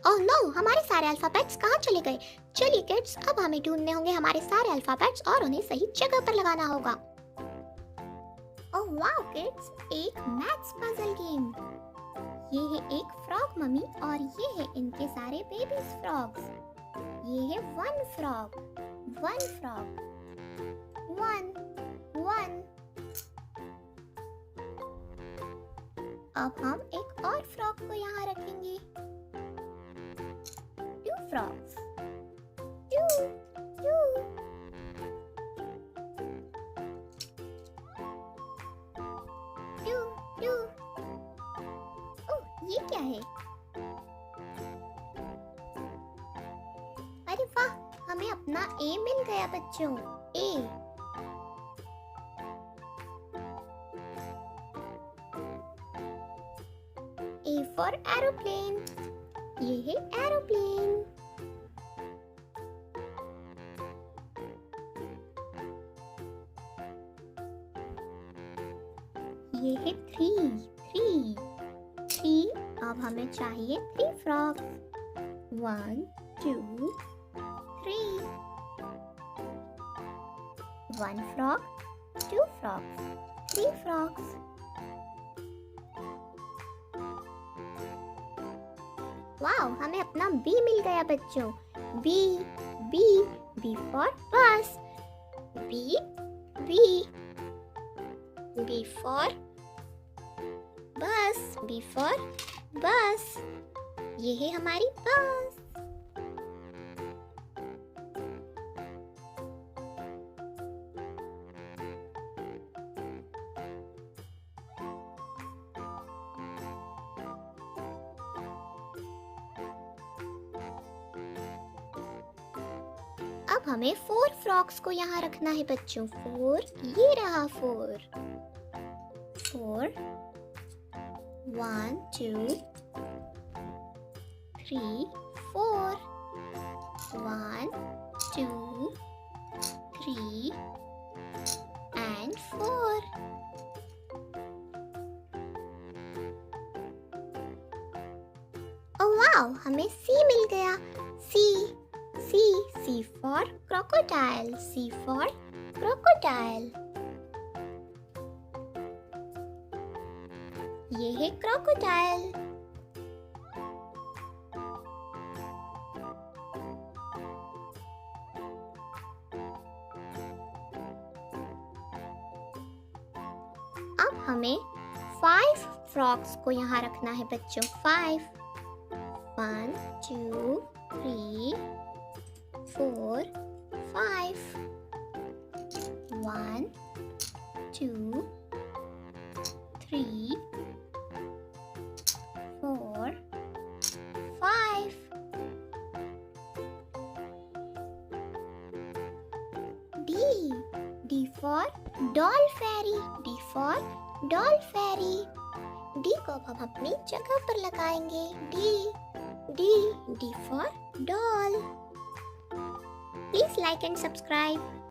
Oh no, हमारे सारे alphabets कहाँ चले गए? चलिए किड्स, अब हमें ढूंढने होंगे हमारे सारे अल्फाबेट्स और उन्हें सही जगह पर लगाना होगा। ओह वाओ किड्स, एक मैथ्स पजल गेम। ये है एक फ्रॉग मम्मी और ये है इनके सारे बेबीज फ्रॉग्स। ये है वन फ्रॉग, वन वन। अब हम एक और फ्रॉग को यहाँ रखेंगे। Two frogs, two two. Two two. Oh, ये क्या है? अरे वाह, हमें अपना ए मिल गया बच्चों। ए। A for aeroplane. ये है एरोप्लेन। ये है थ्री, थ्री। अब हमें चाहिए three frogs. One two three. One frog, two frogs, three frogs. Wow, हमें अपना बी मिल गया बच्चों। B B B for bus. B B B for bus, B for bus. ये है हमारी बस। अब हमें फोर फ्रॉग्स को यहाँ रखना है बच्चों। फोर, ये रहा four. Four, one two three four. One two three and four. Oh wow, हमें सी मिल गया। सी C for crocodile, C for crocodile। ये है crocodile। अब हमें 5 फ्रॉग्स को यहाँ रखना है बच्चों। 5। 1 2 3 4 5। 1 2 3 4 5। D for doll fairy, D for doll fairy। D को अब हम अपनी जगह पर लगाएंगे। D for doll। Please like and subscribe.